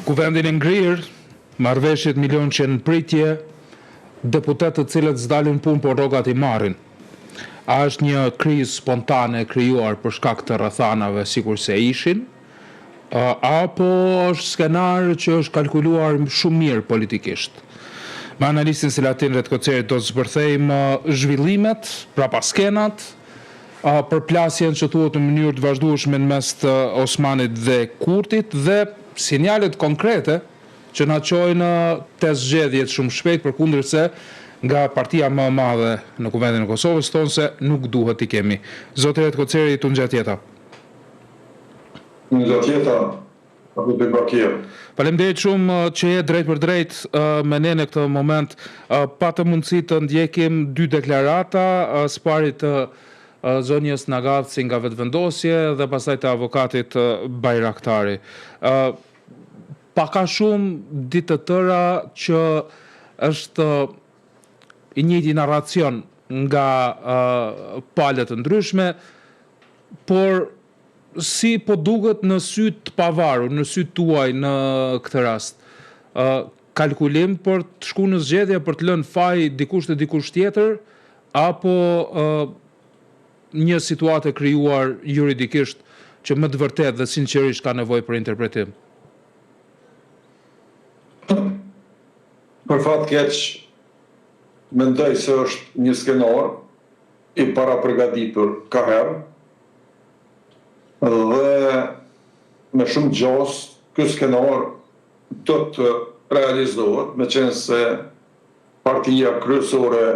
Kuvendin e ngrirë, marrëveshjet milion që në pritje, deputetët cilët s'dalin punë por rrogat i marrin. A është një krizë spontane krijuar për shkak të rrethanave sikur se ishin, apo është skenar që është kalkuluar shumë mirë politikisht? Me analistin Selatin Redkocerit do të zbërthejmë zhvillimet, prapa skenat, përplasjen që thuhet në mënyrë të vazhdueshme në mes të Osmanit dhe Kurtit dhe sinjalet konkrete që na çojnë te zgjedhjet shumë shpejt, përkundërse nga partia më e madhe në Kuvendin e Kosovës thonë se nuk duhet t'i kemi. Zoti Redkoceri, tu ngjat jeta. Ngjat jeta, apo të bakir. Faleminderit shumë që je drejt për drejt me ne në këtë moment. Patë mundësi të ndjekim dy deklarata, së pari të zonjës Nagavci nga vetëvendosje dhe pastaj të avokatit Bajraktari. Paka shumë ditë të tëra që është i njëjti narracion nga palët të ndryshme, por si po duket në sy të pavarur, në sy tuaj në këtë rast? Kalkulim për të shkuar në zgjedhje për të lënë faj dikush të dikush tjetër, apo një situatë e krijuar juridikisht që më të vërtet dhe sinqerisht ka nevojë për interpretim? Për fat keq, mendoj se është një skenar i paraprogatitur ka herë dhe me shumë gjas ky skenar do të realizohet, meqense partia kryesore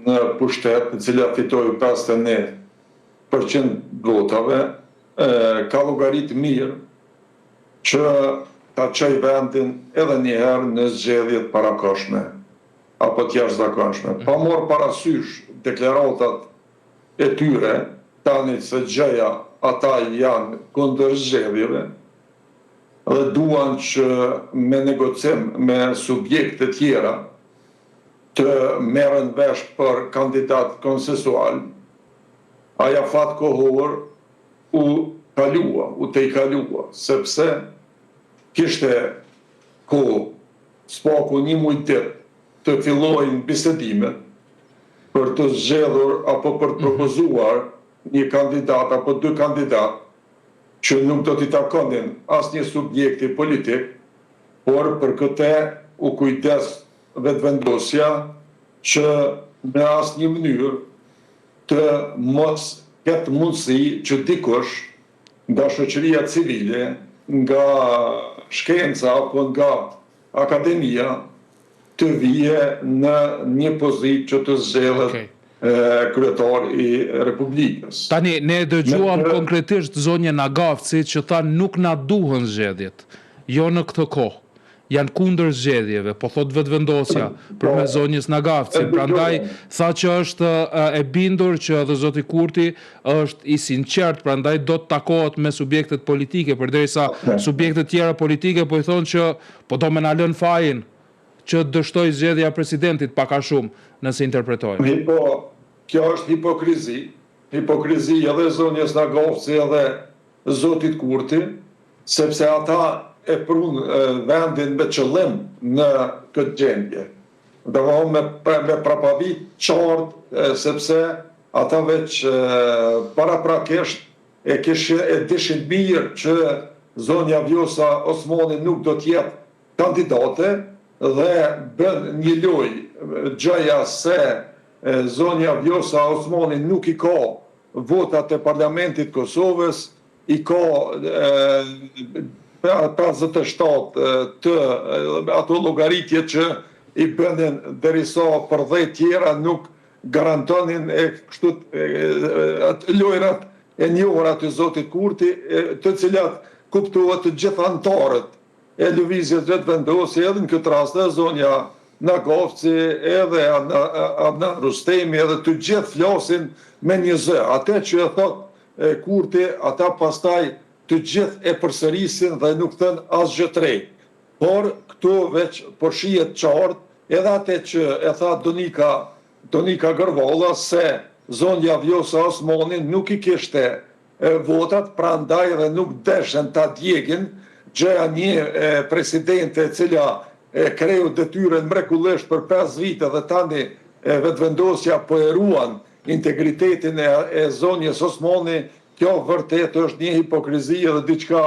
në pushtet, e cila fitoi 51% votave, ka llogaritë mirë që ta çojë vendin edhe një herë në zgjedhjet parakohshme apo të jashtëzakonshme. Pa marrë parasysh deklaratat e tyre, tani se gjëja ata janë kundër zgjedhjeve dhe duan që me negocim me subjekte tjera të merren vesh për kandidat konsensual, aja fat kohor u te i kalua, sepse kishte kohë spaku një muj ditë të fillojnë bisedimet për të zgjedhur apo për të propozuar një kandidat apo dy kandidat që nuk do t'i takonin asnjë subjekti politik, por për këtë u kujdes vetëvendosja që në asnjë mënyrë të mos ketë mundësi që dikush nga shoqëria civile, nga shkenca apo nga akademia të vije në një pozitë që të zgjedhet kryetar i Republikës. Tani, ne dëgjuam konkretisht zonjën Nagavci që tha nuk na duhen zgjedhjet, jo në këtë kohë. Janë kundër zgjedhjeve, po thot vetëvendosja përmes zonjës Nagavci. Prandaj tha që është e bindur që edhe zoti Kurti është i sinqert, prandaj do të takohet me subjektet politike, përderisa subjektet tjera politike po i thonë që po do me na lën fajin që dështoj zgjedhja e presidentit pak a shumë, nëse interpretojmë. Kjo është hipokrizi. Hipokrizi edhe zonjës Nagavci edhe zotit Kurti, sepse ata e prun vendin me qëllim në këtë gjendje. Dhe me prapavit qartë, sepse ata veç paraprakisht e dishin mirë që zonja Vjosa Osmani nuk do t'jetë kandidate dhe bën një lojë gjëja se zonja Vjosa Osmani nuk i ka votat e Parlamentit Kosovës, i ka 57 të ato llogaritje që i bënin derisa për 10 tjera nuk garantonin lojrat e njohura të zotit Kurti, të cilat kuptohet të gjithë anëtarët e lëvizjes vetëvendosje, edhe në këtë rast e zonja Nagavci, edhe Adnan Rustemi, edhe të gjithë flasin me një zë. Atë që e thot Kurti, ata pastaj të gjithë e përsërisin dhe nuk thënë asgjë të re. Por këtu veç po shihet qartë edhe atë që e tha Donika Gërvalla se zonja Vjosa Osmani nuk i kishte votat, prandaj dhe nuk deshen ta djegin gjëja një presidente cila kreu detyrën mrekullisht për 5 vite dhe tani vetëvendosja po e ruan integritetin e zonjës Osmani, kjo vërtet është një hipokrizi dhe diçka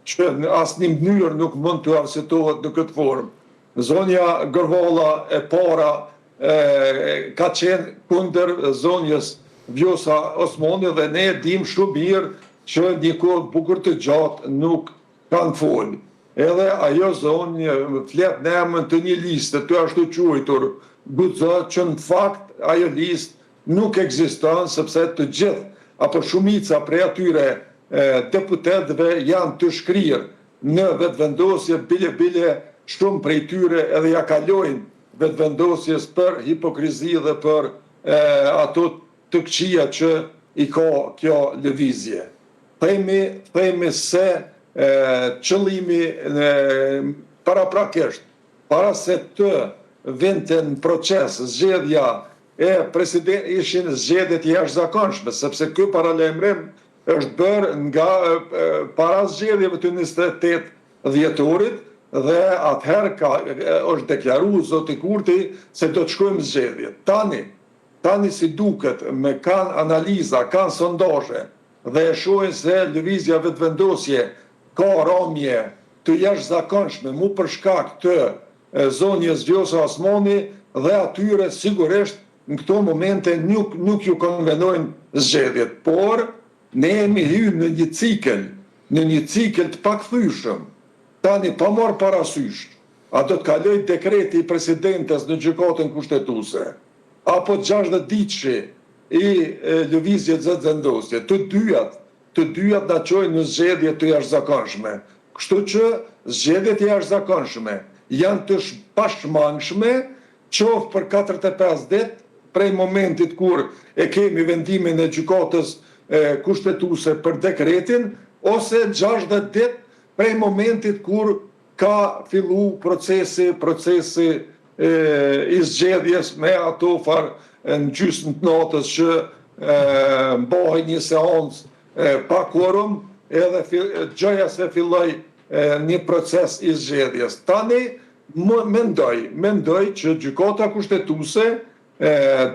që në asnjë mënyrë nuk mund të arsjetohet në këtë formë. Zonja Gërvalla e para ka qenë kundër zonjës Vjosa Osmani dhe ne dim shumë mirë që një kohë bukur të gjatë nuk kanë folë. Edhe ajo zonjë flet në emër të një liste të ashtu quajtur, guxon që në fakt ajo listë nuk ekziston sepse të gjithë apo shumica prej atyre deputetëve janë të shkrirë në vetëvendosje, bile shumë prej tyre edhe ja kalojnë vetëvendosjes për hipokrizi dhe për ato të këqija që i ka kjo lëvizje. Themi se qëllimi paraprakisht, para se të vinte në proces zgjedhja e president ishin zgjedhjet jashtëzakonshme, sepse ky paralajmërim është bërë nga para zgjedhjeve të 28 dhjetorit dhe atëherë është deklaruar zoti Kurti se do të shkojmë zgjedhje. Tani si duket me kanë analiza, kanë sondazhe dhe e shohin se lëvizja vetëvendosje ka ramje të jashtëzakonshme mu për shkak të zonjës Vjosa Osmani dhe atyre sigurisht në këto momente nuk ju konvenojnë zgjedhjet, por ne jemi hyrë në një cikël të pakthyeshëm. Tani pa marrë parasysh, a do të kaloj dekreti i presidentes në gjykatën kushtetuese, apo 60 ditëshi i lëvizjes vetëvendosje, të dyjat na çojnë në zgjedhje të jashtëzakonshme. Kështu që zgjedhjet e jashtëzakonshme janë të pashmangshme, qoftë për 45 ditë prej momentit kur e kemi vendimin e gjykatës kushtetuese për dekretin, ose 60 ditë prej momentit kur ka fillu procesi i zgjedhjes me ato farë në gjysmë të natës që bëhej një seancë pa kvorum, edhe gjëja se filloi një proces i zgjedhjes. Tani mendoj që gjykata kushtetuese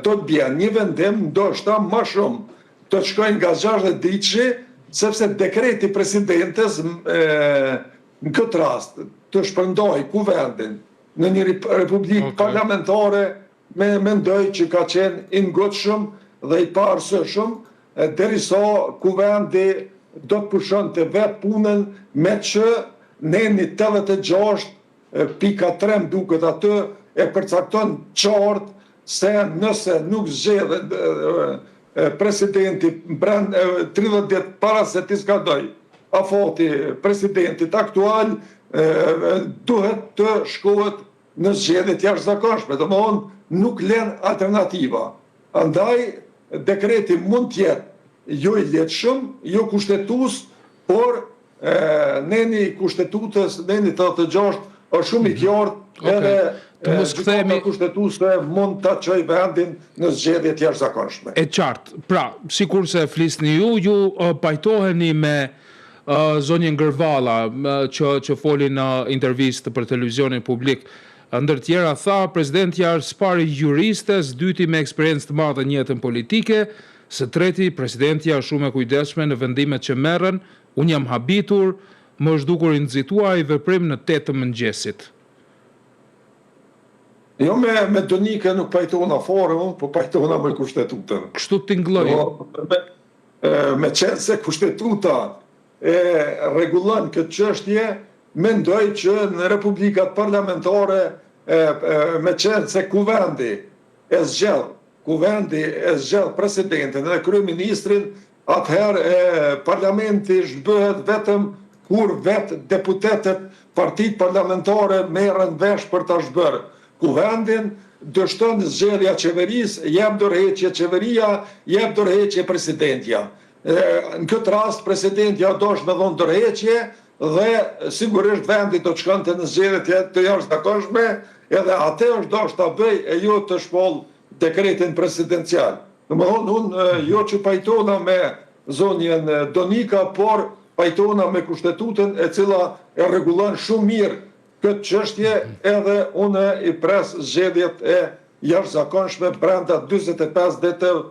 do të bjen një vendim ndoshta më shumë, do të shkojnë nga 60 ditëshi, sepse dekreti presidentes në këtë rast të shpërndoj kuvendin në një republikë parlamentare, mendoj që ka qenë i ngutshëm dhe i parsëshëm, derisa kuvendi do të pushonte vetë punën me që neni 86.3 duket atë e përcakton qartë se nëse nuk zgjedhet presidenti 30 ditë para se t'i skadoj afati presidentit aktual, duhet të shkohet në zgjedhjet jashtëzakonshme, domethënë nuk lën alternativa. Andaj dekreti mund të jetë jo i lehtëshëm, jo kushtetues, por neni kushtetutës, neni 86 është shumë i qartë edhe gjykata kushtetuese mund ta çojë vendin në zgjedhjet jashtëzakonshme. E qartë. Pra, sikurse flisni ju pajtoheni me zonjën Gërvalla që foli në intervistë për televizionin publik. Ndër tjera tha, presidentja është së pari juriste, së dyti me eksperiencë të madhe në jetën politike, së treti presidentja është shumë e kujdesshme në vendimet që merren, unë jam habitur, më është dukur i nxituar i veprim në 8 të mëngjesit. Jo me Donike nuk pajtona fare, po pajtona me kushtetutën. Kështu t'ingloj. Me qenë se kushtetuta e rregullon këtë çështje, mendoj që në republikat parlamentare me qenë se kuvendi e zgjell presidentin dhe kryeministrin, atëherë parlamenti zhbëhet vetëm kur vetë deputetët partit parlamentare merren vesh për ta zhbërë kuvendin, dështon zgjedhja qeverisë, jep dorëheqje qeveria, jep dorëheqje presidentja. Në këtë rast presidentja do është me dhonë dorëheqje dhe sigurisht vendi do të shkonte në zgjedhjet të jashtëzakonshme, edhe atë është do të bëj e jo të shpoll dekretin presidencial. Domethënë unë jo që pajtona me zonjën Donika, por pajtona me kushtetutën e cila e rregullon shumë mirë këtë çështje, edhe unë i pres zgjedhjet e jashtëzakonshme brenda 45 ditëve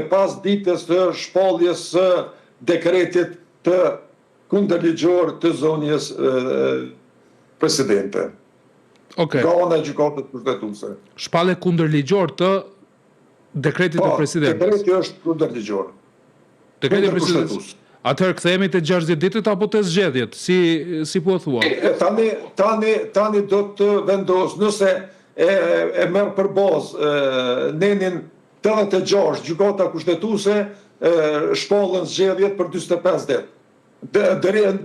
pas ditës të shpalljes së dekretit të kundërligjor të zonjës presidente. Okay. Nga ana e gjykatës kushtetuese. Shpallje kundërligjor të dekretit të presidentes. Dekreti është kundërligjor. Dekreti i presidentes. Atëherë kthehemi te 60 ditët apo te zgjedhjet, si po thua? Tani do të vendos, nëse e merr për bazë nenin 86 gjykata kushtetuese shpallën zgjedhjet për 45 ditë.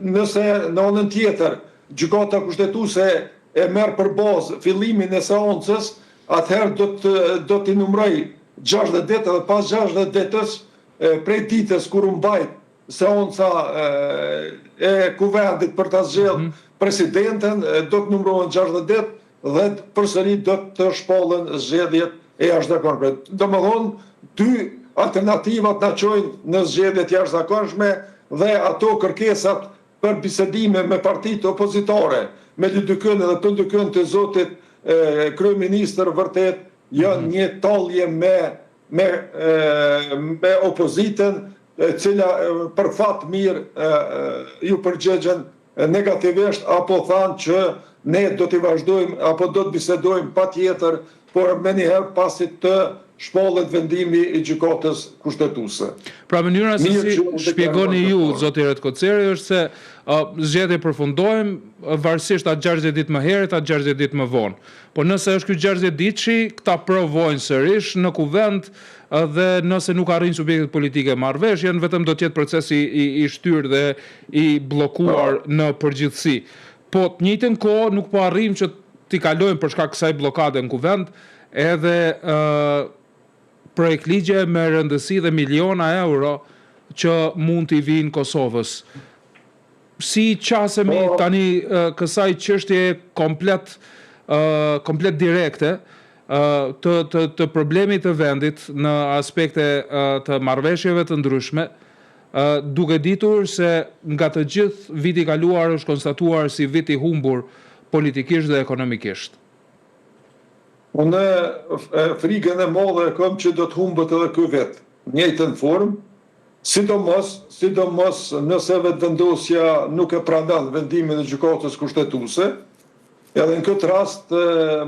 Nëse në anën tjetër gjykata kushtetuese e merr për bazë fillimin e seancës, atëherë do t'i numëroj 60 ditë dhe pas 60 ditës prej ditës kur u mbajt seanca e kuvendit për ta zgjedhur presidenten, do të numërohen 60 ditë dhe përsëri do të shpallen zgjedhjet e jashtëzakonshme. Domethënë, dy alternativat na çojnë në zgjedhjet jashtëzakonshme dhe ato kërkesat për bisedime me partitë opozitare, me Lydykën edhe Pëndykën të zotit kryeministër, vërtet janë një tallje me opozitën, cila për fat mirë ju përgjigjen negativisht apo thanë që ne do t'i vazhdojmë apo do të bisedojmë patjetër, por më njëherë pasi të shpallet vendimi i gjykatës kushtetuese. Pra mënyra se si shpjegoni ju, zoti Retkoceri, është se zgjedhjet përfundojnë varësisht atë 60 ditë më herët, atë 60 ditë më vonë. Po nëse është ky 60 ditëshi, këta provojnë sërish në kuvend dhe nëse nuk arrin subjektet politike marrëveshjen, vetëm do të jetë procesi i shtyrë dhe i bllokuar në përgjithësi. Po të njëjtën kohë nuk po arrim që t'i kalojmë për shkak kësaj bllokade në kuvend edhe projekt ligje me rëndësi dhe miliona euro që mund t'i vinë Kosovës. Si qasemi tani kësaj çështje komplet direkte të problemit të vendit në aspekte të marrëveshjeve të ndryshme, duke ditur se nga të gjithë viti i kaluar është konstatuar si vit i humbur politikisht dhe ekonomikisht. Unë frikën e madhe kam që do të humbet edhe ky vit, në njëjtën formë, sidomos nëse vetëvendosja nuk e pranon vendimin e gjykatës kushtetuese. Edhe në këtë rast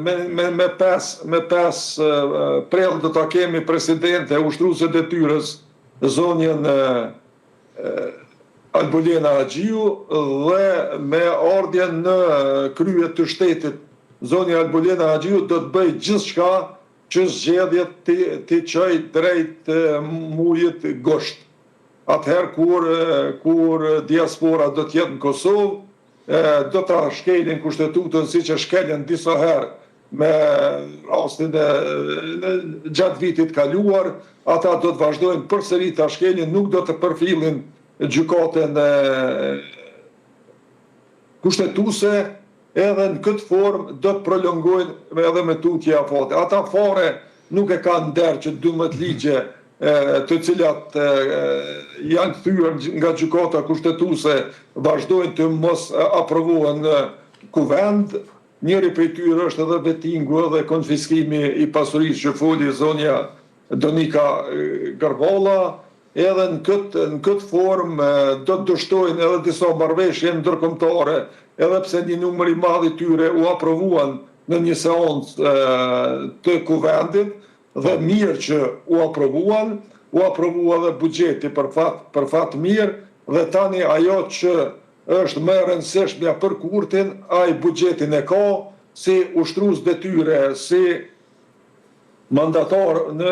me pes prill do ta kemi presidente ushtruese detyrës zonjën Albulena Haxhiu dhe me ardhjen në krye të shtetit zonja Albulena Haxhiu do të bëj gjithçka që zgjedhjet t'i çojë drejt mujit gosht. Atëherë kur diaspora do të jetë në Kosovë, do ta shkelin kushtetutën siç e shkelën disa herë me rastin gjatë vitit kaluar, ata do të vazhdojnë përsëri ta shkelin, nuk do të përfillin gjykatën kushtetuese, edhe në këtë formë do të prolongojnë edhe me tutje afate. Ata fare nuk e kanë nder që 12 ligje të cilat janë kthyer nga gjykata kushtetuese vazhdojnë të mos aprovohen në kuvend. Njëri prej tyre është edhe vetingu edhe konfiskimi i pasurisë që foli zonja Donika Garballa, edhe në këtë formë do të dështojnë edhe disa marrëveshje ndërkombëtare, edhe pse një numër i madh i tyre u aprovuan në një seancë të kuvendit, dhe mirë që u aprovua dhe buxheti për fat mirë, dhe tani ajo që është më e rëndësishmja për Kurtin, ai buxhetin e ka, si ushtrues detyre, si mandatar në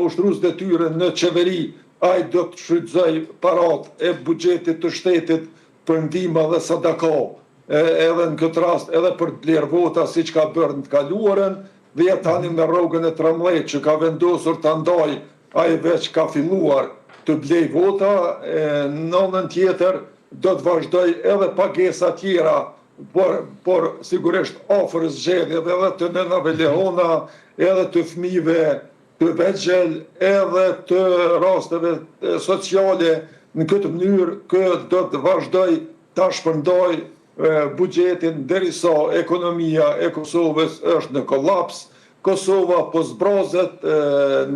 ushtrues detyre në qeveri, ai do të shfrytëzoj parat e buxhetit të shtetit për ndihmë dhe sadaka, edhe në këtë rast edhe për të blerë vota siç ka bërë në të kaluarën, dhe tani me rrogën e 13 që ka vendosur të ndaj, ai veç ka filluar të blej vota, në anën tjetër do të vazhdoj edhe pagesa tjera, por sigurisht afër zgjedhjeve edhe të nënave lehona, edhe të fëmijëve të vegjël, edhe të rasteve sociale në këtë mënyrë kë do të vazhdoj ta shpërndoj buxhetin derisa ekonomia e Kosovës është në kollaps. Kosova po zbrazet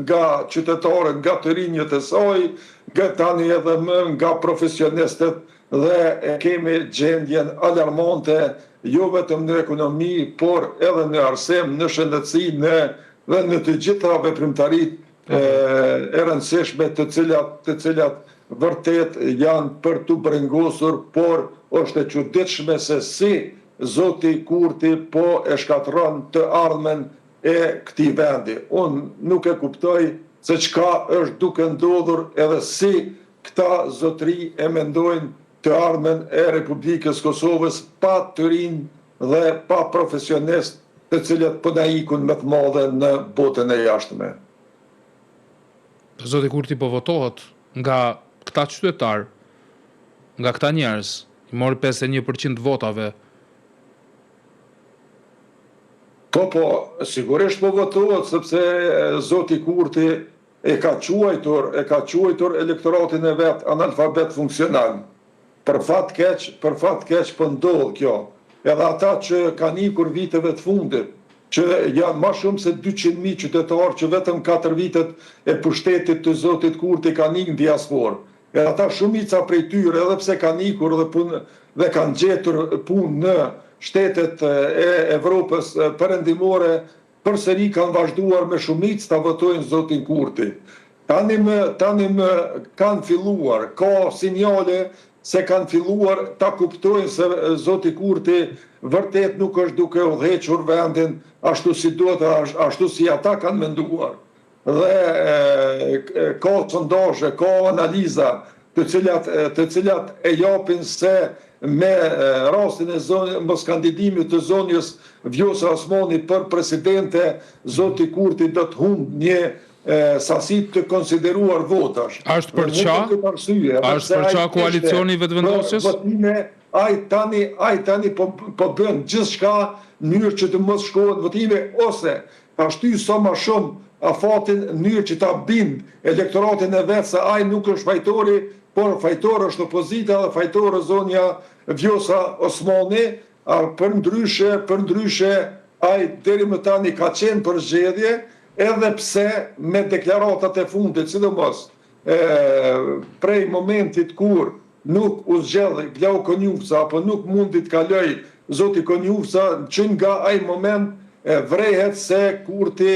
nga qytetarët, nga të rinjët e saj, nga tani edhe më nga profesionistët dhe e kemi gjendjen alarmante jo vetëm në ekonomi, por edhe në arsim, në shëndetësi, dhe në të gjitha veprimtarit e rëndësishme të cilat vërtet janë për të brengosur, por është e çuditshme se si Zoti Kurti po e shkatërron të ardhmen e këtij vendi. Unë nuk e kuptoj se çka është duke ndodhur edhe si këta zotëri e mendojnë të ardhmen e Republikës Kosovës pa të rinj dhe pa profesionist të cilët po na ikun më të madhe në botën e jashtme. Zoti Kurti po votohet nga këta qytetar, nga këta njerëz, i mori 51% votave. Po, sigurisht po votohet, sepse Zoti Kurti e ka quajtur elektoratin e vet analfabet funksional. Për fat keq po ndodh kjo. Edhe ata që kanë ikur viteve të fundit, që janë më shumë se 200.000 qytetarë që vetëm 4 vitet e pushtetit të Zotit Kurti kanë ikë në diasporë. Edhe ata shumica prej tyre, edhe pse kanë ikur dhe kanë gjetur punë në shtetet e Evropës perëndimore, përsëri kanë vazhduar me shumicë ta votojnë Zotin Kurti. Tani më kanë filluar, ka sinjale se kanë filluar ta kuptojnë se Zoti Kurti vërtet nuk është duke udhëhequr vendin ashtu si duhet, ashtu si ata kanë menduar. Dhe ka sondazhe, ka analiza të cilat e japin se me rastin e moskandidimit të zonjës Vjosa Osmani për presidente, Zoti Kurti do të humbë një sasi të konsideruar votash. Ashtë për qa koalicioni vetëvendosjes? Ai tani po bën gjithçka në mënyrë që të mos shkohet votime, ose ta shtyjë sa më shumë afatin në mënyrë që ta bind elektoratin e vet se ai nuk është fajtori, por fajtor është opozita dhe fajtor është zonja Vjosa Osmani. Për ndryshe ai deri më tani ka qenë për zgjedhje, edhe pse me deklaratat e fundit, sidomos prej momentit kur nuk u zgjedh Vlau Konjufca, apo nuk mundi të kaloj Zoti Konjufca, që nga ai moment vrehet se Kurti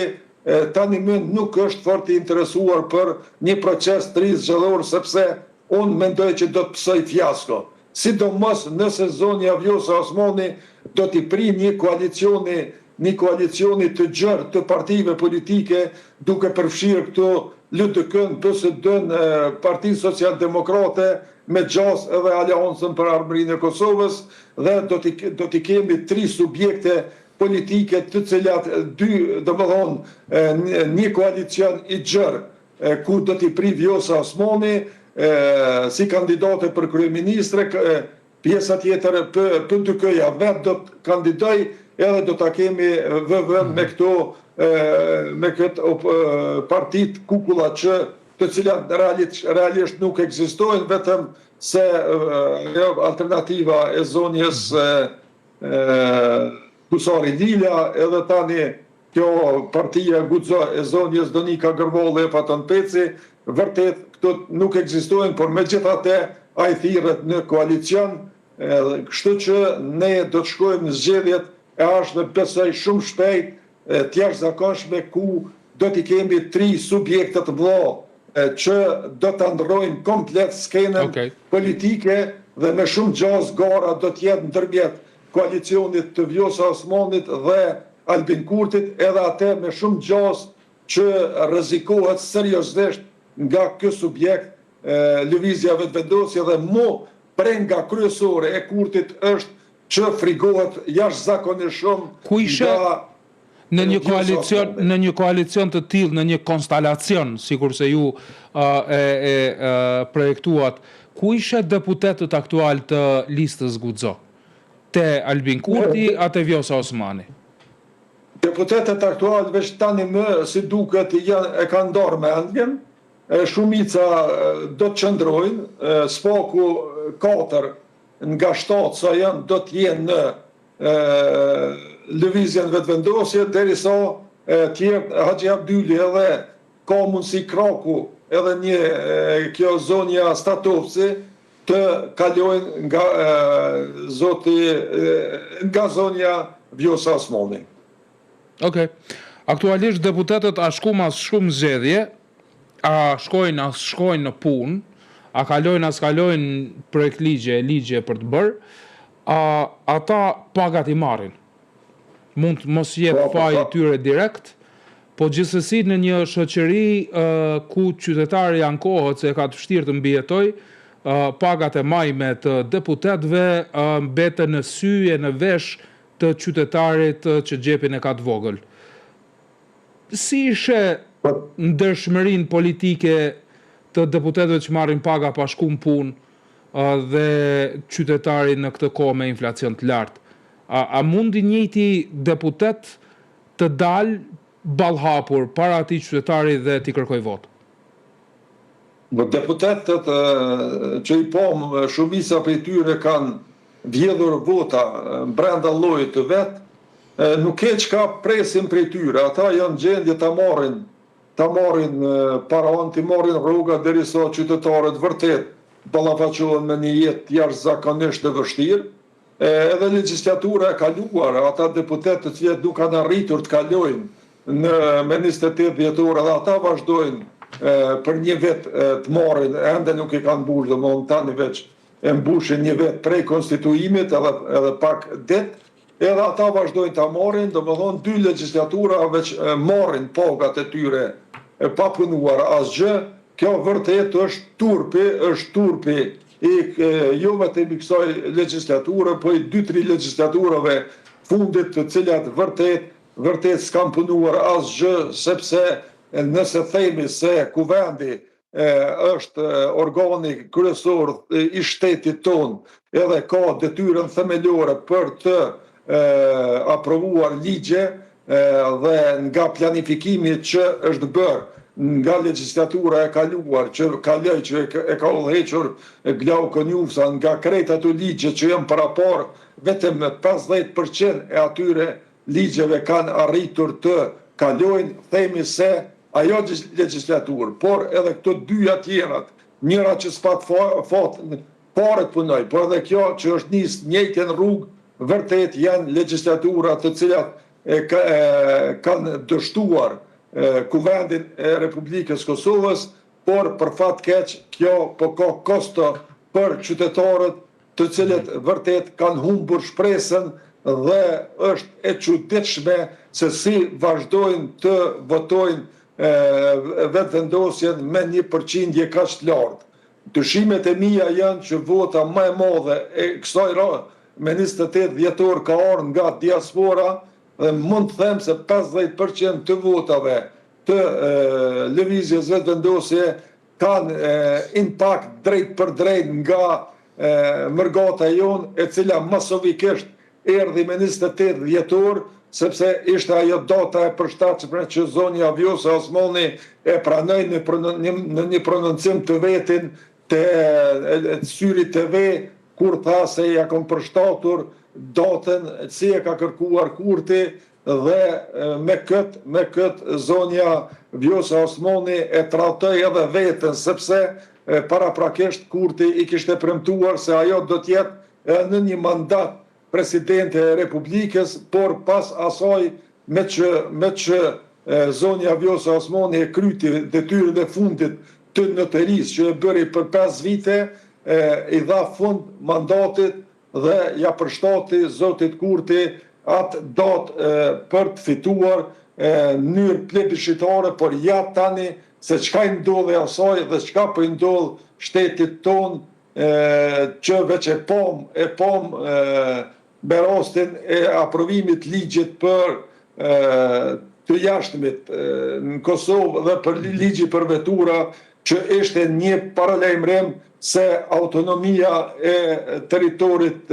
tani më nuk është fort i interesuar për një proces të ri zgjedhor, sepse unë mendoj që do të psoj fiasko. Sidomos nëse zonja Vjosa Osmani do t'i pri një koalicioni të gjerë të partive politike, duke përfshirë këtu LDK-n, PSD-n, Partinë Social-Demokrate, me gjas edhe Aleancën për Armërinë e Kosovës, dhe do t'i kemi 3 subjekte politike të cilat një koalicion i gjerë, ku do t'i pri Vjosa Osmani si kandidate për kryeministre, pjesa tjetër PDK-ja vetë do të kandidoj, edhe do ta kemi VV me këtë partit kukulla të cilat realisht nuk ekzistojnë, vetëm se alternativa e zonjës Kusari Lila, edhe tani kjo partia Guxo e zonjës Donika Gërvolle e Faton Peci, vërtet këto nuk ekzistojnë, por megjithatë ai thirret në koalicion, kështu që ne do të shkojmë në zgjedhjet e ardhshme, besoj shumë shpejt, të jashtëzakonshme, ku do t'i kemi 3 subjekte të mëdha që do ta ndrojnë komplet skenën politike, dhe me shumë gjaz gara do t'jetë ndërmjet koalicionit të Vjosa Osmanit dhe Albin Kurtit, edhe atë me shumë gjaz që rrezikohet seriozisht nga ky subjekt lëvizja vetëvendosje, dhe prej nga kryesore e Kurtit është që frigohet jashtëzakonisht shumë nga në një koalicion të tillë, në një konstalacion, sikurse ju projektuat, ku ishe deputetët aktual të listës Guxo? Te Albin Kurti, atë Vjosa Osmani? Deputetët aktual veç tani më si duket e kanë ndarë mendjen, shumica do të qëndrojnë, spaku 4 nga 7 sa janë do të jenë në lëvizjen vetëvendosje, derisa tjerë Haxhi Abdyli edhe ka mundësi Kraku edhe një kjo zonja Statovci të kalojnë nga zonja Vjosa Osmani. Okej. Aktualisht deputetët a shku mas shumë zgjedhje, a shkojnë as shkojnë në punë, a kalojnë as kalojnë projekt ligje për të bërë, ata pagat i marrin. Mund të mos jetë faji tyre direkt, po gjithsesi në një shoqëri ku qytetari ankohet se ka të vështirë të mbijetoj, pagat e majme të deputetëve mbeten në sy e në vesh të qytetarit që xhepin e ka të vogël. Si ishe ndershmërinë politike të deputetëve që marrin paga pa shku në punë dhe qytetari në këtë kohë me inflacion të lartë? A mundi njëjti deputet të dalë ballhapur para atij qytetari dhe t'i kërkoj votë? Deputetët që i pomë, shumica prej tyre kanë vjedhur vota brenda llojit të vet, nuk e çka presim prej tyre. Ata janë gjendje ta marrin paraon, të marrin rruga derisa qytetarët vërtet ballafaqohen me një jetë jashtëzakonisht të vështirë. Edhe legjislatura e kaluar, ata deputetë të cilët nuk kanë arritur të kalojnë me 28 dhjetor, edhe ata vazhdojnë për një vit të marrin, ende nuk i kanë mbush, domethënë tani veç e mbushin një vit prej konstituimit edhe pak ditë, edhe ata vazhdojnë ta marrin, domethënë 2 legjislatura veç marrin pagat e tyre pa punuar asgjë. Kjo vërtet është turpi jo vetëm i kësaj legjislature, po i 2-3 legjislaturave fundit të cilat vërtet s'kan punuar asgjë, sepse nëse themi se kuvendi është organi kryesor i shtetit ton, edhe ka detyrën themelore për të aprovuar ligje dhe nga planifikimi që është bërë nga legjislatura e kaluar, që e ka udhëhequr Glauco Njufsa, nga krejt ato ligje që janë parapar, vetëm 50% e atyre ligjeve kanë arritur të kalojnë, themi se ajo legjislaturë, por edhe këto 2 tjerat, njëra që s'pat fat fare të punoj, por edhe kjo që është nisë njëjtën rrugë, vërtet janë legjislatura të cilat kanë dështuar kuvendin e Republikës Kosovës, por për fat keq kjo po ka kosto për qytetarët të cilët vërtet kanë humbur shpresën dhe është e çuditshme se si vazhdojnë të votojnë vetëvendosjen me një përqindje kaq të lartë. Dyshimet e mia janë që vota më e madhe e kësaj me 28 dhjetor ka ardhur nga diaspora, dhe mund të them se 50% të votave të lëvizjes vetëvendosje kanë impakt drejt për drejt nga mërgata jonë, e cila masovikisht erdhi me 28 dhjetor, sepse ishte ajo data e përshtatshme që zonja Vjosa Osmani e pranoi në një prononcim të vetin të Syri TV, kur tha se ja kanë përshtatur datën si e ka kërkuar Kurti, dhe me këtë zonja Vjosa Osmani e tradhtoi edhe veten, sepse paraprakisht Kurti i kishte premtuar se ajo do të jetë në një mandat presidente e Republikës, por pas asaj me që zonja Vjosa Osmani e kryti detyrën e fundit të notarisë që e bëri për 5 vite, i dha fund mandatit dhe ja përshtati zotit Kurti atë datë për të fituar në mënyrë plebiscitare, por ja tani se çka i ndodhi asaj dhe çka po i ndodh shtetit ton, që veç e pom me rastin e aprovimit ligjit për të jashtëmit në Kosovë dhe për ligji për vetura, që ishte një paralajmërim se autonomia e territorit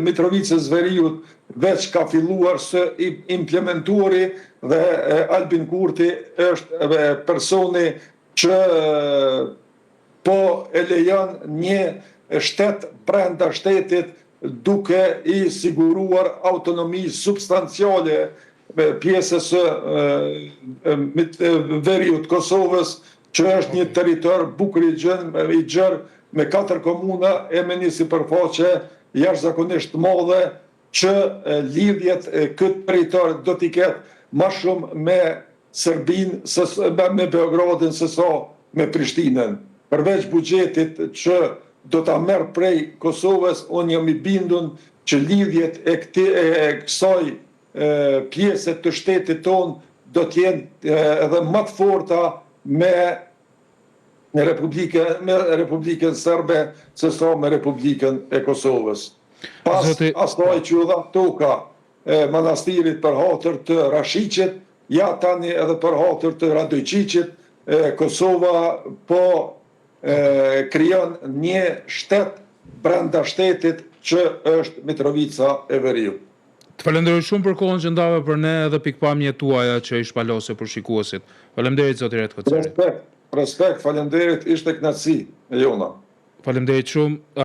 Mitrovicës Veriut veç ka filluar së implementuari dhe Albin Kurti është personi që po e lejon një shtet brenda shtetit duke i siguruar autonomi substanciale pjesës së veriut Kosovës, që është një territor bukur i gjerë me 4 komuna e me një sipërfaqe jashtëzakonisht madhe, që lidhjet këtë territor do t'i ketë më shumë me Serbinë, me Beogradin se sa me Prishtinën. Përveç buxhetit që do ta merr prej Kosovës, unë jam i bindur që lidhjet e kësaj pjese të shtetit tonë do t'jenë edhe më të forta me Republikën Serbe se sa me Republikën e Kosovës. Pas asaj që u dha toka manastirit për hatër të Rashiqit, ja tani edhe për hatër të Radojqiqit, Kosova po krijon një shtet brenda shtetit që është Mitrovica e Veriut. Të falenderoj shumë për kohën që ndave për ne edhe pikpamjet tuaja që i shpalose për shikuesit. Faleminderit zoti Ret Koceri. Respekt, falenderit, ishte kënaqësi e jona. Faleminderit shumë.